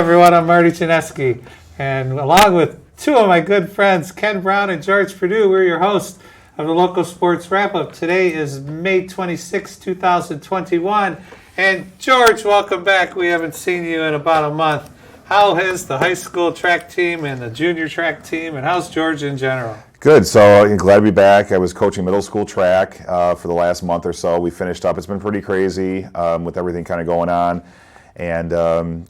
everyone. I'm Marty Chinesky, and along with two of my good friends, Ken Brown and George Perdue, we're your hosts of the Local Sports Wrap-Up. Today is May 26, 2021, and George, welcome back. We haven't seen you in about a month. How is the high school track team and the junior track team, and how's George in general? Good. So I'm glad to be back. I was coaching middle school track for the last month or so. We finished up. It's been pretty crazy with everything kind of going on. And,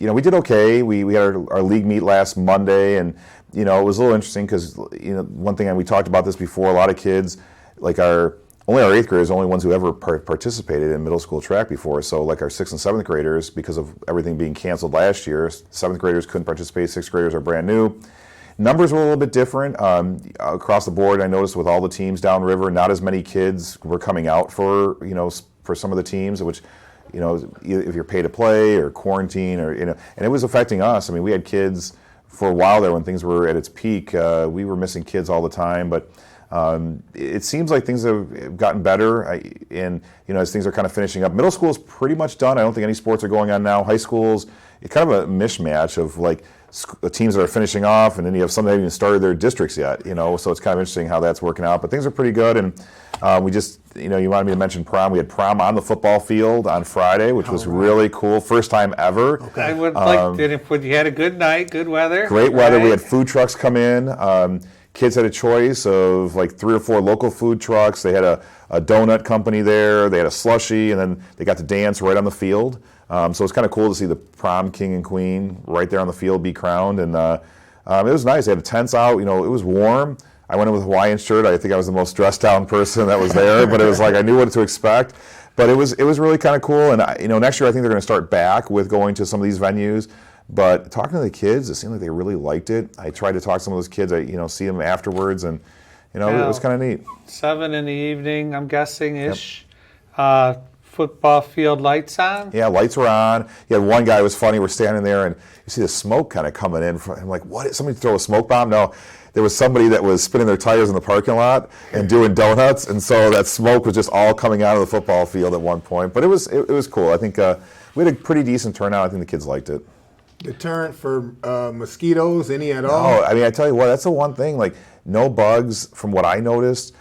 we did okay. We had our league meet last Monday, and, it was a little interesting because, one thing, and we talked about this before, a lot of kids, like only our 8th graders are the only ones who ever participated in middle school track before. So like our 6th and 7th graders, because of everything being canceled last year, 7th graders couldn't participate, 6th graders are brand new. Numbers were a little bit different across the board. I noticed with all the teams downriver, not as many kids were coming out for some of the teams, which, if you're pay to play or quarantine and it was affecting us. I mean, we had kids for a while there when things were at its peak. We were missing kids all the time, but it seems like things have gotten better, as things are kind of finishing up. Middle school is pretty much done. I don't think any sports are going on now. High schools, it's kind of a mishmash of like the teams that are finishing off, and then you have some that haven't even started their districts yet, so it's kind of interesting how that's working out. But things are pretty good, and we just, you wanted me to mention prom. We had prom on the football field on Friday, which was really cool. First time ever. Okay. I would like if you had a good night, good weather. Great weather. Right. We had food trucks come in. Kids had a choice of like 3 or 4 local food trucks. They had a donut company there. They had a slushie, and then they got to dance right on the field. So it's kind of cool to see the prom king and queen right there on the field be crowned. And it was nice. They had the tents out. It was warm. I went in with a Hawaiian shirt. I think I was the most dressed down person that was there. But it was like I knew what to expect. But it was really kind of cool. And next year I think they're going to start back with going to some of these venues. But talking to the kids, it seemed like they really liked it. I tried to talk to some of those kids. I see them afterwards, and it was kind of neat. 7 in the evening, I'm guessing ish. Yep. Football field lights on. Yeah, lights were on. You had one guy. It was funny. We're standing there, and you see the smoke kind of coming in. I'm like, what? Somebody throw a smoke bomb? No. There was somebody that was spinning their tires in the parking lot and doing donuts, and so that smoke was just all coming out of the football field at one point. But it was cool. I think we had a pretty decent turnout. I think the kids liked it. Deterrent for mosquitoes, any at all? No, I mean, I tell you what, that's the one thing, like, no bugs from what I noticed,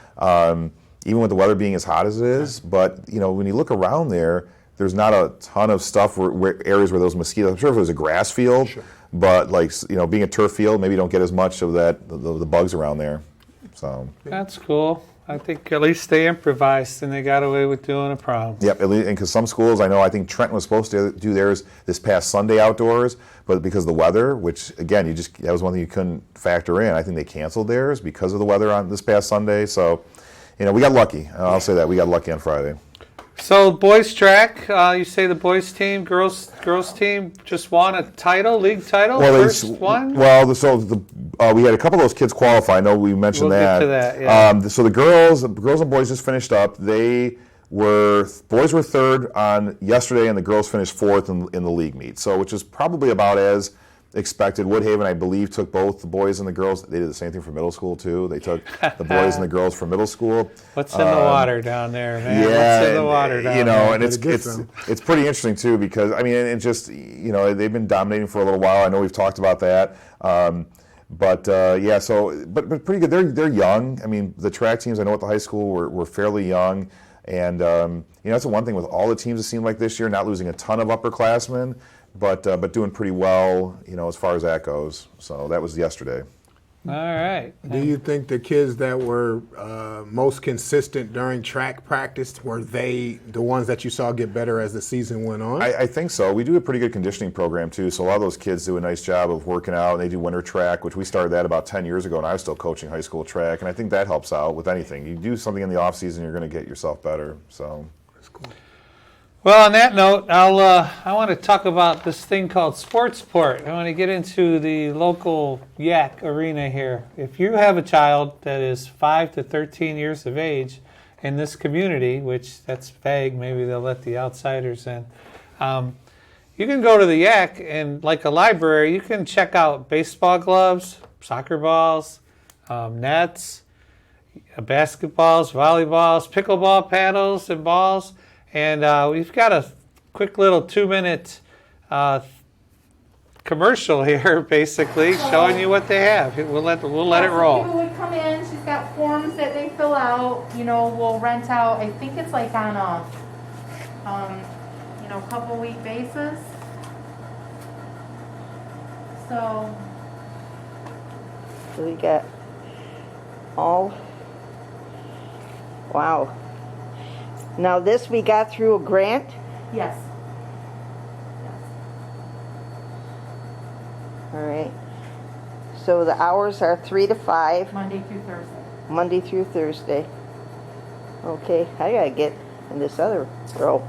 even with the weather being as hot as it is. But, when you look around there's not a ton of stuff where areas where those mosquitoes, I'm sure if it was a grass field, sure. But, like, being a turf field, maybe you don't get as much of that, the bugs around there. So that's cool. I think at least they improvised and they got away with doing a prom. Yep, at least, and because some schools, I think Trenton was supposed to do theirs this past Sunday outdoors, but because of the weather, which again, that was one thing you couldn't factor in. I think they canceled theirs because of the weather on this past Sunday. So, we got lucky. I'll say that we got lucky on Friday. So boys track, you say the boys team, girls team just won a title, league title, first one? Well, we had a couple of those kids qualify. I know we mentioned that. We'll get to that, yeah. So the girls and boys just finished up. Boys were third on yesterday, and the girls finished fourth in the league meet. So, which is probably about as expected. Woodhaven, I believe, took both the boys and the girls. They did the same thing for middle school too. They took the boys and the girls for middle school. What's in the water down there, man? Yeah, what's in the water down there? And it's pretty interesting too because it just they've been dominating for a little while. I know we've talked about that. But pretty good. They're young. I mean, the track teams I know at the high school were fairly young, and that's the one thing with all the teams it seemed like this year, not losing a ton of upperclassmen. But doing pretty well, as far as that goes. So that was yesterday. All right. Do you think the kids that were most consistent during track practice, were they the ones that you saw get better as the season went on? I think so. We do a pretty good conditioning program, too. So a lot of those kids do a nice job of working out. And they do winter track, which we started that about 10 years ago, and I was still coaching high school track. And I think that helps out with anything. You do something in the off season, you're going to get yourself better. So that's cool. Well, on that note, I want to talk about this thing called Sportsport. I want to get into the local yak arena here. If you have a child that is 5 to 13 years of age in this community, which that's vague, maybe they'll let the outsiders in, you can go to the yak and, like a library, you can check out baseball gloves, soccer balls, nets, basketballs, volleyballs, pickleball paddles and balls. And we've got a quick little 2-minute commercial here, basically, showing you what they have. We'll let it roll. People would come in. She's got forms that they fill out. We'll rent out. I think it's like on a couple week basis. So we got all. Wow. Now this we got through a grant. yes. All right. So the hours are 3 to 5, Monday through Thursday. Monday through Thursday. Okay, I gotta get in this other row.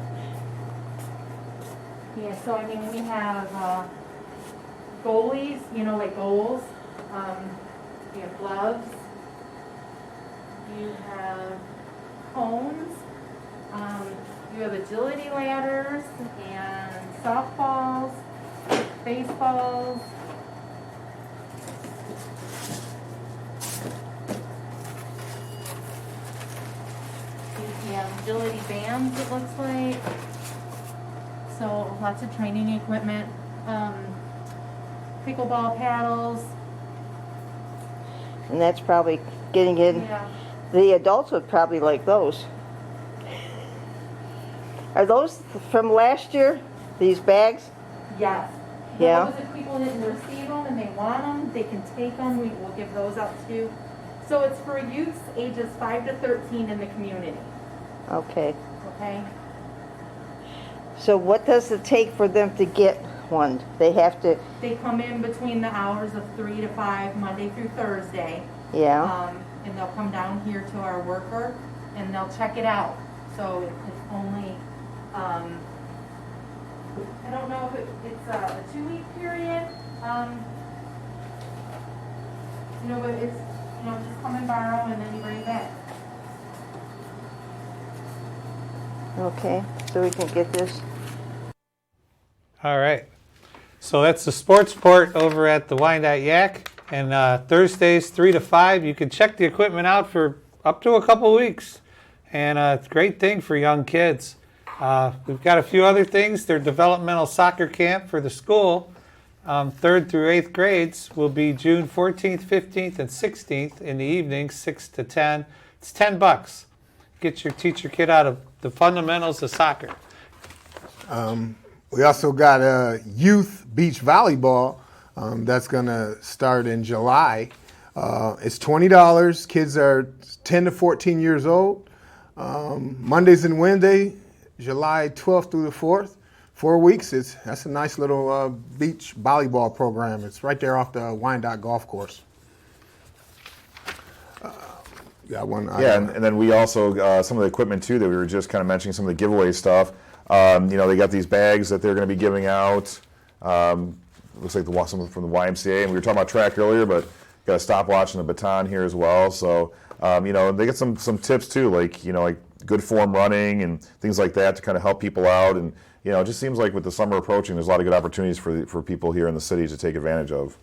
Yeah. So I mean, we have goalies. Like goals. We have gloves. You have cones. You have agility ladders and softballs, baseballs. Yeah, agility bands, it looks like. So lots of training equipment. Pickleball paddles. And that's probably getting in. Yeah. The adults would probably like those. Are those from last year? These bags? Yes. Yeah. Those, if people didn't receive them and they want them, they can take them. We will give those out too. So it's for youths ages 5 to 13 in the community. Okay. Okay? So what does it take for them to get one? They have to, They come in between the hours of 3 to 5, Monday through Thursday. yeah. And they'll come down here to our worker and they'll check it out. So it's only, I don't know if it's a 2-week period. But it's, just come and borrow and then you bring it back. Okay, so we can get this. All right. So that's the sports port over at the Wyandotte Yak. And Thursdays, 3 to 5, you can check the equipment out for up to a couple weeks. And it's a great thing for young kids. We've got a few other things. Their developmental soccer camp for the school, 3rd through 8th grades, will be June 14th, 15th, and 16th in the evening, 6 to 10. It's $10. Teach your kid out of the fundamentals of soccer. We also got youth beach volleyball that's going to start in July. It's $20. Kids are 10 to 14 years old. Mondays and Wednesdays, July 12th through the 4th. 4 weeks. That's a nice little beach volleyball program. It's right there off the Wyandotte Golf Course. Got one. Yeah, and then we also, some of the equipment too that we were just kind of mentioning, some of the giveaway stuff. They got these bags that they're going to be giving out. Looks like some from the YMCA, and we were talking about track earlier, but got a stopwatch and a baton here as well. So, they get some tips too, like good form running and things like that to kind of help people out. And it just seems like with the summer approaching, there's a lot of good opportunities for people here in the city to take advantage of.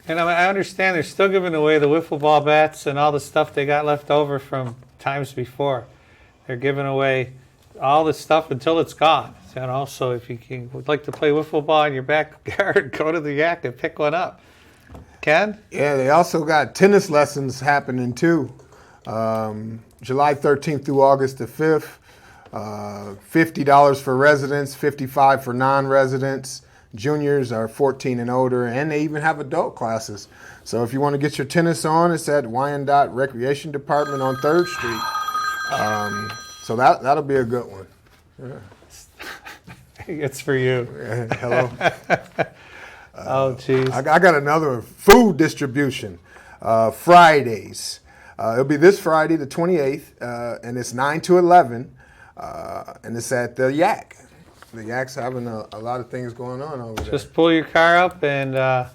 And I understand they're still giving away the wiffle ball bats and all the stuff they got left over from times before. They're giving away all this stuff until it's gone. So if you would like to play wiffle ball in your backyard, go to the Yak and pick one up. Ken? Yeah, they also got tennis lessons happening too. July 13th through August the 5th. $50 for residents, $55 for non-residents. Juniors are 14 and older, and they even have adult classes. So if you want to get your tennis on, it's at Wyandotte Recreation Department on 3rd Street. So that'll be a good one. Yeah. It's for you. Hello. Oh, geez. I got another food distribution. Fridays. It'll be this Friday, the 28th, and it's 9 to 11, and it's at the Yak. The Yak's having a lot of things going on over there. Just pull your car up and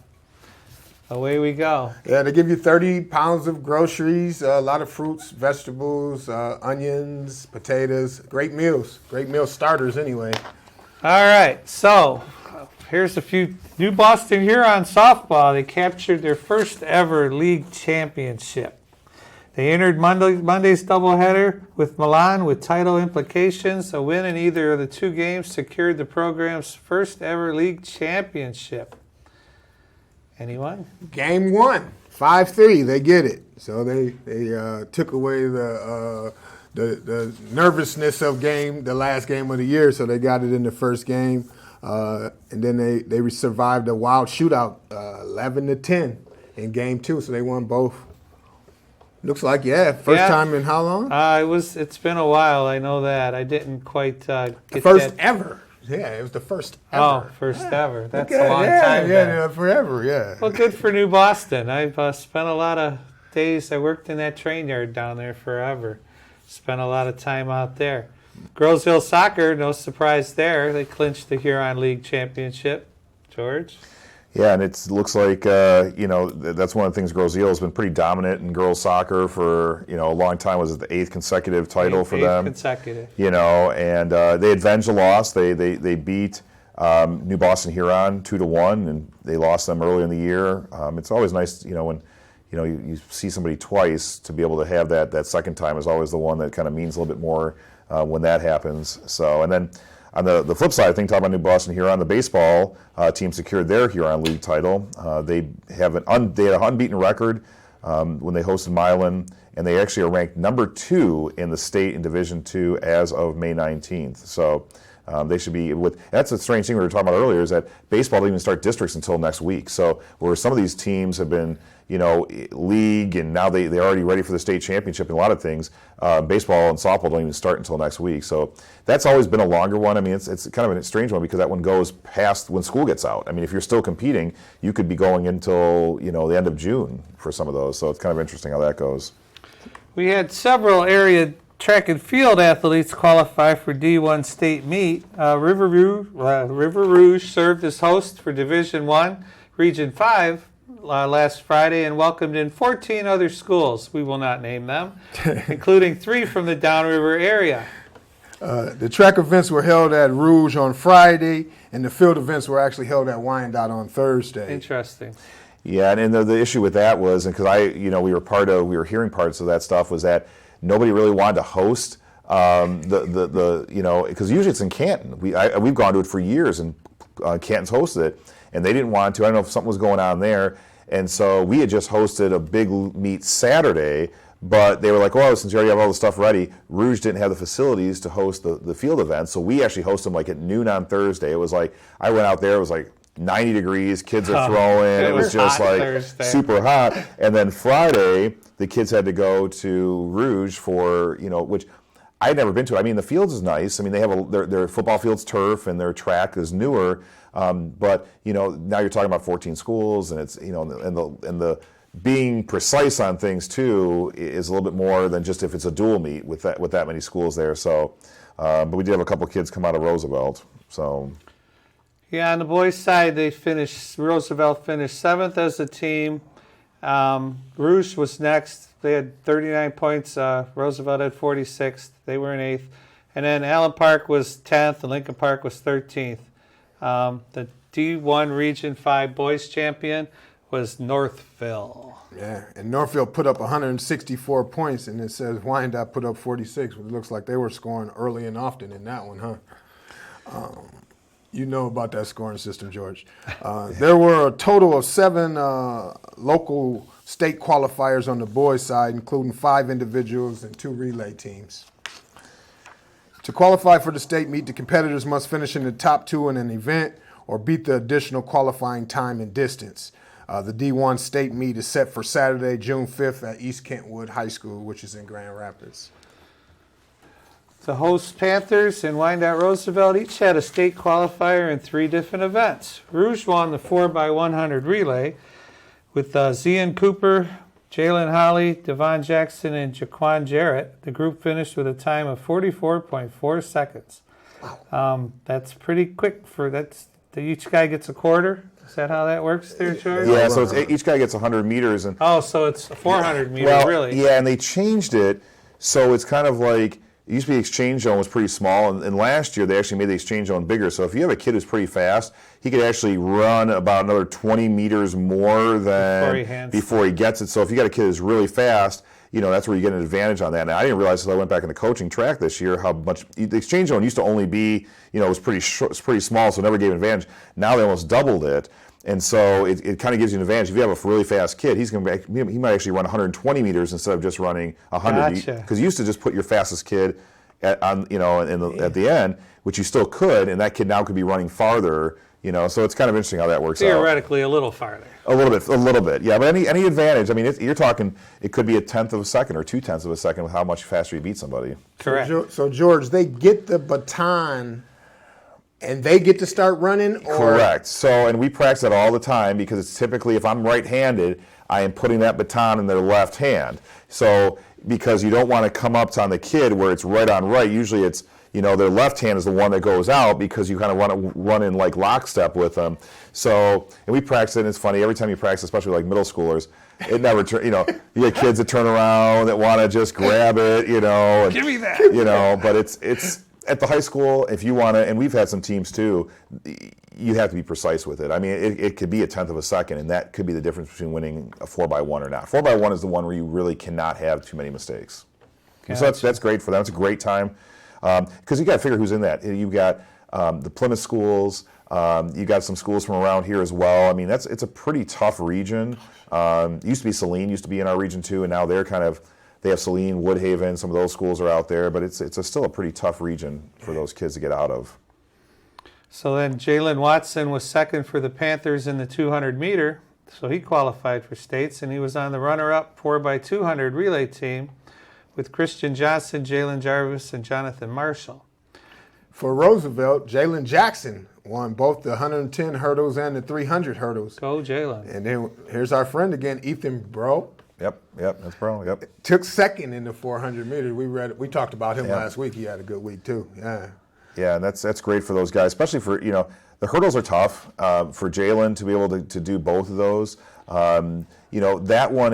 away we go. Yeah, they give you 30 pounds of groceries, a lot of fruits, vegetables, onions, potatoes. Great meals. Great meal starters anyway. All right, so here's a few. New Boston Huron softball. They captured their first ever league championship. They entered Monday's doubleheader with Milan with title implications. A win in either of the two games secured the program's first ever league championship. Anyone? Game 1, 5-3. They get it. So they took away the nervousness of the last game of the year. So they got it in the first game, and then they survived a wild shootout, 11-10 in game 2. So they won both. Looks like first time in how long? It's been a while. I know that. I didn't quite get First that. ever. Yeah, it was the first ever. Oh, first ever. That's Okay, a long time. Yeah, forever. Yeah. Well, good for New Boston. I've spent a lot of days. I worked in that train yard down there forever. Spent a lot of time out there. Groesville Soccer, no surprise there. They clinched the Huron League Championship. George? Yeah, and it looks like, that's one of the things Groesville has been pretty dominant in girls soccer for, a long time. Was it the 8th consecutive title for them? 8th consecutive. And they avenged a loss. They beat New Boston Huron 2-1, and they lost them early in the year. It's always nice, when you see somebody twice, to be able to have that second time is always the one that kind of means a little bit more when that happens. So, and then on the flip side, I think talking about New Boston Huron, the baseball team secured their Huron League title. They had an unbeaten record when they hosted Milan, and they actually are ranked number 2 in the state in Division II as of May 19th. So they should be that's a strange thing we were talking about earlier, is that baseball doesn't even start districts until next week. So where some of these teams have been, league, and now they're already ready for the state championship and a lot of things, baseball and softball don't even start until next week. So that's always been a longer one. I mean, it's kind of a strange one because that one goes past when school gets out. I mean, if you're still competing, you could be going until, the end of June for some of those. So it's kind of interesting how that goes. We had several area track and field athletes qualify for D1 state meet. River Rouge served as host for Division I, Region 5 last Friday, and welcomed in 14 other schools. We will not name them, including 3 from the Downriver area. The track events were held at Rouge on Friday, and the field events were actually held at Wyandotte on Thursday. Interesting. Yeah, and the issue with that was, and because we were hearing parts of that stuff, was that nobody really wanted to host because usually it's in Canton. We've gone to it for years, and Canton's hosted it, and they didn't want to. I don't know if something was going on there, and so we had just hosted a big meet Saturday, but they were like, "Oh, since you already have all the stuff ready, Rouge didn't have the facilities to host the field event, so we actually hosted them like at noon on Thursday." It was like I went out there, it was like 90 degrees, kids are throwing, it was just like Thursday. Super hot, and then Friday the kids had to go to Rouge for which I'd never been to. I mean, the fields is nice. I mean, they have their football field's turf, and their track is newer. But now you're talking about 14 schools, and it's and the being precise on things too is a little bit more than just if it's a dual meet with that many schools there. So, but we did have a couple kids come out of Roosevelt. So. Yeah, on the boys' side, Roosevelt finished 7th as a team. Rouge was next. They had 39 points. Roosevelt had 46. They were in 8th. And then Allen Park was 10th, and Lincoln Park was 13th. The D1 Region 5 boys champion was Northville. Yeah, and Northville put up 164 points, and it says Wyandotte put up 46. It looks like they were scoring early and often in that one, huh? You know about that scoring system, George. There were a total of 7 local state qualifiers on the boys' side, including 5 individuals and 2 relay teams. To qualify for the state meet, the competitors must finish in the top 2 in an event or beat the additional qualifying time and distance. The D1 state meet is set for Saturday, June 5th at East Kentwood High School, which is in Grand Rapids. The host Panthers and Wyandotte Roosevelt each had a state qualifier in 3 different events. Rouge won the 4x100 relay with Zian Cooper, Jalen Holly, Devon Jackson, and Jaquan Jarrett. The group finished with a time of 44.4 seconds. Wow. That's pretty quick each guy gets a quarter. Is that how that works there, George? Yeah, so each guy gets 100 meters. And so it's 400 meters, really. Yeah, and they changed it, so it's kind of like, it used to be the exchange zone was pretty small, and last year they actually made the exchange zone bigger. So if you have a kid who's pretty fast, he could actually run about another 20 meters more than before he gets it. So if you got a kid who's really fast, that's where you get an advantage on that. And I didn't realize until I went back into coaching track this year how much the exchange zone used to only be, it was pretty small, so it never gave an advantage. Now they almost doubled it. And so it kind of gives you an advantage. If you have a really fast kid, he might actually run 120 meters instead of just running 100. Gotcha. Because you used to just put your fastest kid at the end, which you still could, and that kid now could be running farther. So it's kind of interesting how that works out. Theoretically, a little farther. A little bit, yeah. But any advantage, I mean, you're talking, it could be 1/10 of a second or 2/10 of a second with how much faster you beat somebody. Correct. So George, they get the baton and they get to start running? Or? Correct. So, and we practice that all the time because it's typically, if I'm right-handed, I am putting that baton in their left hand. So, because you don't want to come up on the kid where it's right on right, usually it's, their left hand is the one that goes out because you kind of want to run in like lockstep with them. So, and we practice it, and it's funny, every time you practice, especially like middle schoolers, it never, you get kids that turn around that want to just grab it, and, Give me that. But it's at the high school, if you want to, and we've had some teams too, you have to be precise with it. I mean, it could be 1/10 of a second, and that could be the difference between winning a 4x1 or not. 4x1 is the one where you really cannot have too many mistakes. Gotcha. So that's great for them. It's a great time. Because you got to figure who's in that. You've got the Plymouth schools. You got some schools from around here as well. I mean, it's a pretty tough region. Used to be Saline, used to be in our region too, and now they have Saline, Woodhaven. Some of those schools are out there, but it's still a pretty tough region for those kids to get out of. So then Jalen Watson was second for the Panthers in the 200 meter, so he qualified for states, and he was on the runner-up 4x200 relay team with Christian Johnson, Jalen Jarvis, and Jonathan Marshall. For Roosevelt, Jalen Jackson won both the 110 hurdles and the 300 hurdles. Go Jalen. And then here's our friend again, Ethan Bro. Yep, that's Bro. Yep. Took second in the 400 meters. We talked about him last week. He had a good week too. Yeah. Yeah, and that's great for those guys, especially for the hurdles are tough for Jalen to be able to do both of those. That one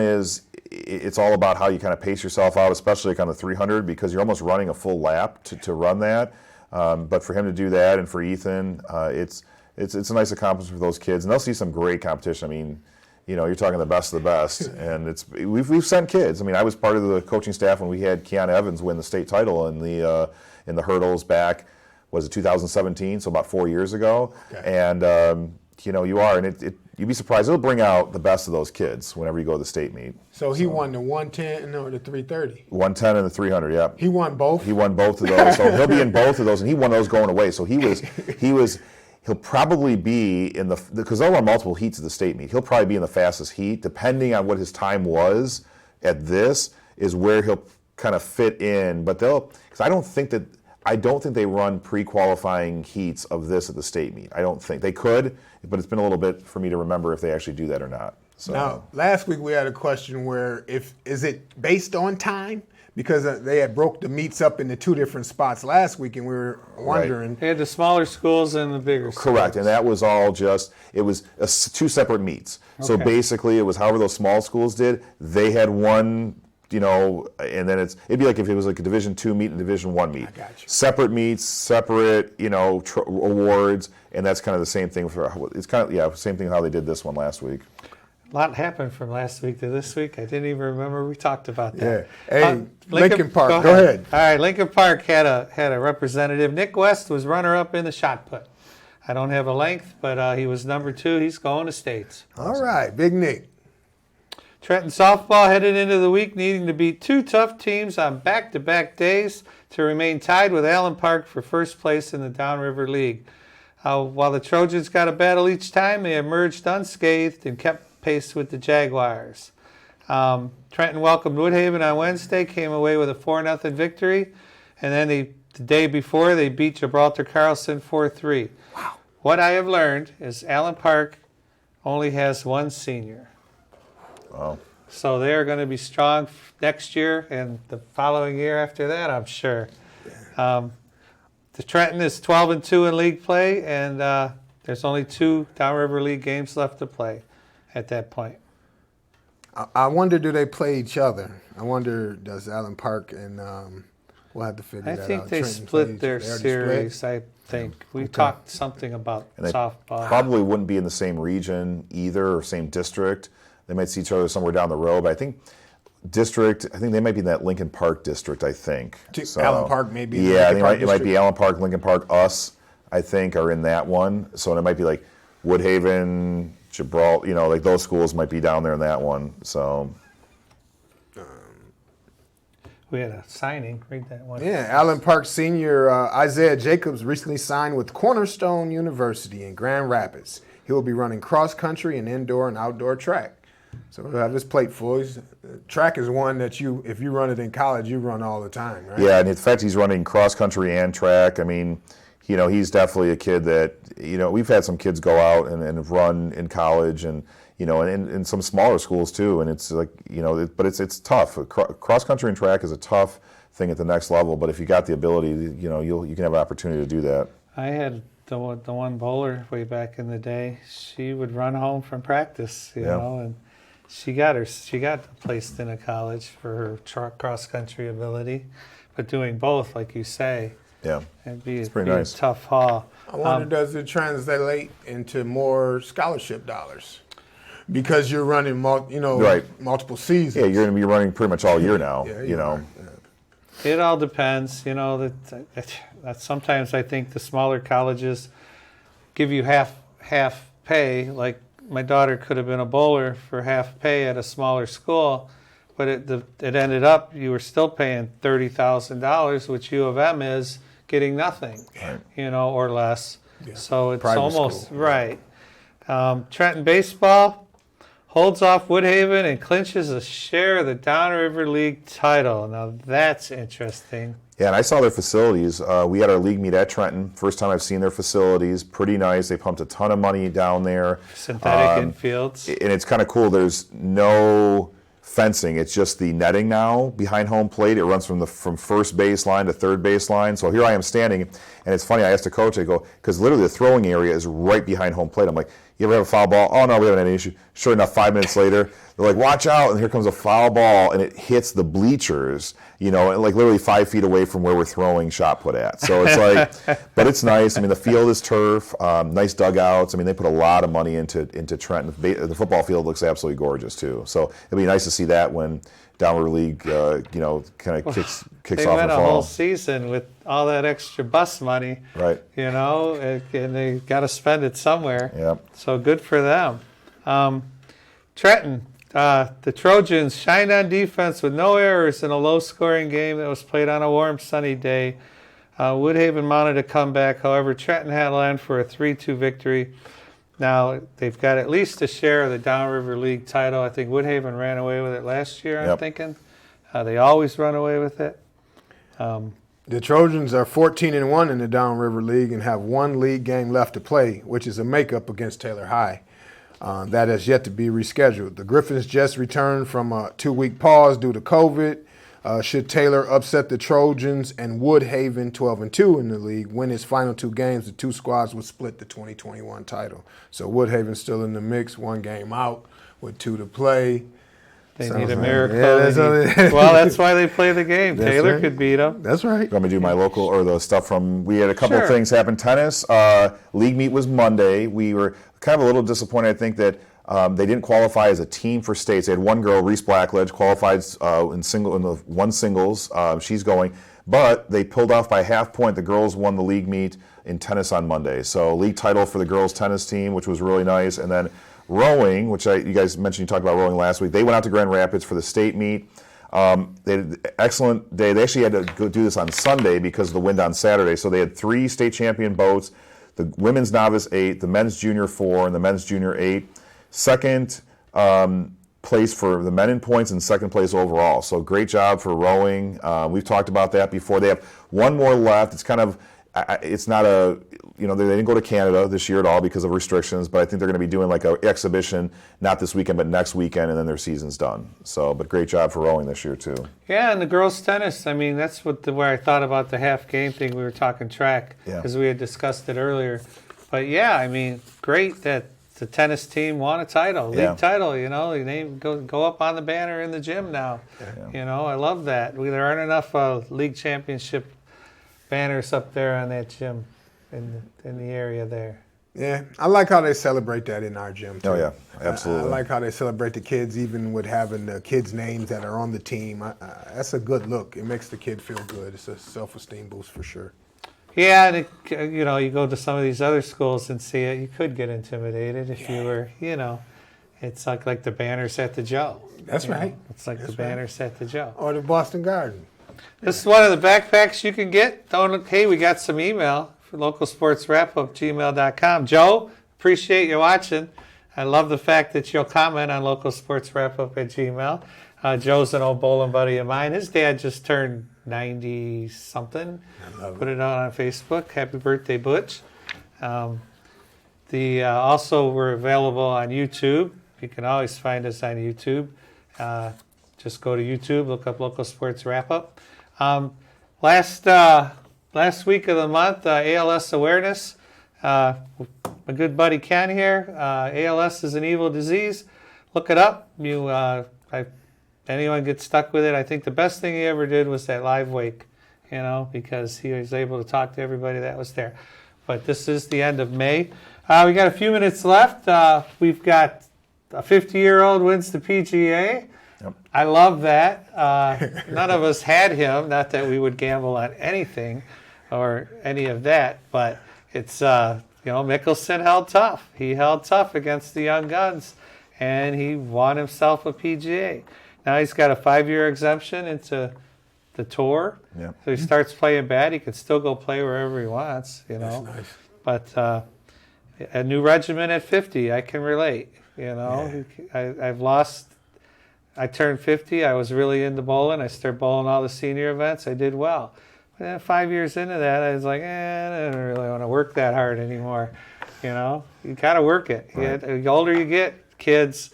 it's all about how you kind of pace yourself out, especially like on the 300, because you're almost running a full lap to run that. But for him to do that, and for Ethan, it's a nice accomplishment for those kids, and they'll see some great competition. I mean, you're talking the best of the best, and we've sent kids. I mean, I was part of the coaching staff when we had Keon Evans win the state title in the hurdles back, was it 2017? So about 4 years ago. Okay. And you are, and you'd be surprised. It'll bring out the best of those kids whenever you go to the state meet. So he won the 110 or the 330? 110 and the 300, yeah. He won both? He won both of those. So he'll be in both of those, and he won those going away. So he'll probably be in because they'll run multiple heats at the state meet. He'll probably be in the fastest heat, depending on what his time was at this, is where he'll kind of fit in. But because I don't think they run pre-qualifying heats of this at the state meet. I don't think. They could, but it's been a little bit for me to remember if they actually do that or not. So. Now, last week we had a question where is it based on time? Because they had broke the meets up into two different spots last week, and we were wondering. Right. They had the smaller schools and the bigger schools. Correct, and that was all it was two separate meets. Okay. So basically it was however those small schools did, they had one, and then it'd be like if it was like a Division II meet and Division I meet. I got you. Separate meets, separate, awards, and that's kind of the same thing same thing how they did this one last week. A lot happened from last week to this week. I didn't even remember we talked about that. Yeah. Hey, Lincoln Park, go ahead. All right, Lincoln Park had a representative. Nick West was runner-up in the shot put. I don't have a length, but he was number 2. He's going to states. All right, Big Nick. Trenton softball headed into the week needing to beat 2 tough teams on back-to-back days to remain tied with Allen Park for first place in the Downriver League. While the Trojans got a battle each time, they emerged unscathed and kept pace with the Jaguars. Trenton welcomed Woodhaven on Wednesday, came away with a 4-0 victory, and then the day before they beat Gibraltar Carlson 4-3. Wow. What I have learned is Allen Park only has 1 senior. Wow. So they're going to be strong next year and the following year after that, I'm sure. The Trenton is 12-2 in league play, and there's only 2 Downriver League games left to play at that point. I wonder, do they play each other? I wonder, does Allen Park and we'll have to figure that out. I think they Trenton split their series, I think. We talked something about and they softball. Probably wouldn't be in the same region either or same district. They might see each other somewhere down the road, but I think they might be in that Lincoln Park district, I think. So, Allen Park maybe. Yeah, it might be Allen Park, Lincoln Park, us, I think, are in that one. So it might be like Woodhaven, Gibraltar, like those schools might be down there in that one. So We had a signing. Read that one. Yeah, Allen Park senior Isaiah Jacobs recently signed with Cornerstone University in Grand Rapids. He will be running cross country and indoor and outdoor track. So he'll have his plate full. Track is one that if you run it in college, you run all the time, right? yeah, and in fact, he's running cross country and track. I mean, he's definitely a kid that, we've had some kids go out and run in college and, and in some smaller schools too. And it's like, but it's tough. Cross country and track is a tough thing at the next level. But if you got the ability, you can have an opportunity to do that. I had the one bowler way back in the day. She would run home from practice, you know, and she got placed in a college for her cross country ability, but doing both, like you say, it'd be nice. A tough haul. I wonder, does it translate into more scholarship dollars? Because you're running, multiple seasons. Yeah, you're going to be running pretty much all year now. It all depends, that sometimes I think the smaller colleges give you half pay. Like my daughter could have been a bowler for half pay at a smaller school, but it ended up you were still paying $30,000, which U of M is getting nothing, or less. Yeah. So it's private almost school. Right. Trenton baseball holds off Woodhaven and clinches a share of the Downriver League title. Now that's interesting. Yeah, and I saw their facilities. We had our league meet at Trenton. First time I've seen their facilities. Pretty nice. They pumped a ton of money down there. Synthetic infields. And it's kind of cool. There's no fencing. It's just the netting now behind home plate. It runs from first baseline to third baseline. So here I am standing, and it's funny. I asked the coach, I go, because literally the throwing area is right behind home plate. I'm like, you ever have a foul ball? Oh, no, we haven't had any issue. Sure enough, 5 minutes later, they're like, watch out, and here comes a foul ball, and it hits the bleachers, and like literally 5 feet away from where we're throwing shot put at. So it's like, but it's nice. I mean, the field is turf, nice dugouts. I mean, they put a lot of money into Trenton. The football field looks absolutely gorgeous, too. So it'd be nice to see that when Downriver League, kind of kicks off in the fall. They went a whole season with all that extra bus money, right? And they got to spend it somewhere. Yep. So good for them. Trenton, the Trojans shined on defense with no errors in a low-scoring game that was played on a warm, sunny day. Woodhaven mounted a comeback. However, Trenton had land for a 3-2 victory. Now, they've got at least a share of the Downriver League title. I think Woodhaven ran away with it last year, I'm thinking. They always run away with it. The Trojans are 14-1 in the Downriver League and have one league game left to play, which is a makeup against Taylor High. That has yet to be rescheduled. The Griffins just returned from a 2-week pause due to COVID. Should Taylor upset the Trojans and Woodhaven 12-2 in the league, win his final 2 games, the 2 squads would split the 2021 title. So Woodhaven's still in the mix, 1 game out with 2 to play. They need a miracle. Well, that's why they play the game. Taylor could beat them. That's right. I'm going to do my local or the stuff from. We had a couple of things happen. Tennis league meet was Monday. We were kind of a little disappointed. I think that they didn't qualify as a team for states. They had one girl, Reese Blackledge, qualified in the one singles. She's going, but they pulled off by half point. The girls won the league meet in tennis on Monday. So league title for the girls tennis team, which was really nice, and then. Rowing, which you guys mentioned, you talked about rowing last week. They went out to Grand Rapids for the state meet. They had an excellent day. They actually had to go do this on Sunday because of the wind on Saturday. So they had 3 state champion boats, the women's novice 8, the men's junior 4, and the men's junior 8. Second place for the men in points and second place overall. So great job for rowing. We've talked about that before. They have 1 more left. It's kind of, it's not a, they didn't go to Canada this year at all because of restrictions, but I think they're going to be doing like an exhibition, not this weekend, but next weekend, and then their season's done. So, but great job for rowing this year, too. Yeah, and the girls' tennis, I mean, that's where I thought about the half game thing. We were talking track because we had discussed it earlier. But, yeah, I mean, great that the tennis team won a title, league title, They name go up on the banner in the gym now. Yeah. I love that. There aren't enough league championship banners up there on that gym. In the area there. Yeah, I like how they celebrate that in our gym, too. Oh, yeah, absolutely. I like how they celebrate the kids, even with having the kids' names that are on the team. That's a good look. It makes the kid feel good. It's a self-esteem boost for sure. Yeah, and you go to some of these other schools and see it. You could get intimidated if you were, It's like the banners at the Joe. That's right. It's like the banners at the Joe. Or the Boston Garden. This is one of the backpacks you can get. Hey, we got some email for localsportswrapup@gmail.com. Joe, appreciate you watching. I love the fact that you'll comment on localsportswrapup@gmail. Joe's an old bowling buddy of mine. His dad just turned 90-something. Put it out on Facebook. Happy birthday, Butch. Also, we're available on YouTube. You can always find us on YouTube. Just go to YouTube, look up Local Sports Wrap Up. Last week of the month, ALS awareness. My good buddy Ken here. ALS is an evil disease. Look it up. Anyone gets stuck with it, I think the best thing he ever did was that live wake, because he was able to talk to everybody that was there. But this is the end of May. We got a few minutes left. We've got a 50-year-old wins the PGA. Yep. I love that. None of us had him. Not that we would gamble on anything or any of that, but it's Mickelson held tough. He held tough against the young guns, and he won himself a PGA. Now he's got a 5-year exemption into the tour. Yep. So he starts playing bad. He can still go play wherever he wants. That's nice. But a new regimen at 50, I can relate. I've lost. I turned 50. I was really into bowling. I started bowling all the senior events. I did well. But then 5 years into that, I was like, I don't really want to work that hard anymore. You got to work it. Right. The older you get, kids,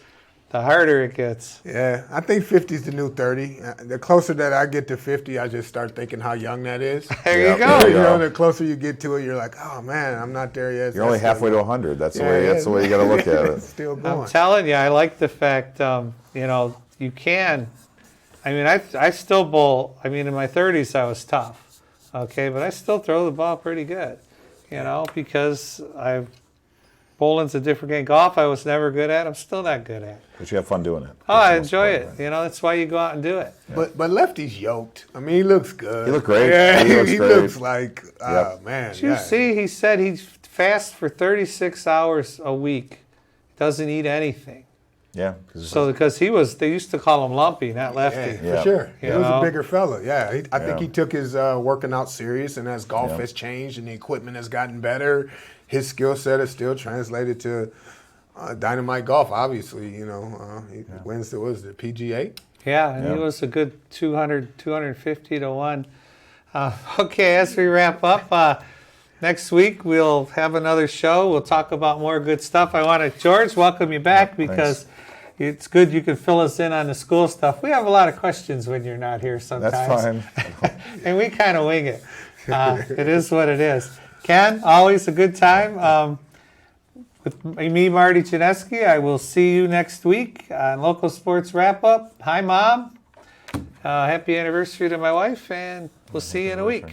the harder it gets. Yeah, I think 50 is the new 30. The closer that I get to 50, I just start thinking how young that is. There you go. There you go. The closer you get to it, you're like, oh man, I'm not there yet. You're only halfway to 100. That's the way you got to look at it. Still going. I'm telling you, I like the fact, you can. I still bowl. In my 30s, I was tough. Okay, but I still throw the ball pretty good, because bowling's a different game. Golf, I was never good at. I'm still not good at. But you have fun doing it. Oh, I enjoy it. Right? That's why you go out and do it. Yeah. But Lefty's yoked. He looks good. He looked great. Yeah, he looks like, man. Did you see? He said he fasts for 36 hours a week. Doesn't eat anything. Yeah. Because they used to call him lumpy, not lefty. Yeah, for sure. He was a bigger fella. Yeah, I think Yeah. he took his working out serious, and as golf has changed and the equipment has gotten better, his skill set is still translated to dynamite golf. Obviously, he wins the PGA. Yeah, and he was a good 250 to 1. Okay, as we wrap up, next week we'll have another show. We'll talk about more good stuff. I want to, George, welcome you back because it's good you can fill us in on the school stuff. We have a lot of questions when you're not here sometimes. That's fine. And we kind of wing it. It is what it is. Ken, always a good time. With me, Marty Chinesky, I will see you next week on Local Sports Wrap Up. Hi, Mom. Happy anniversary to my wife, and we'll see you in a week.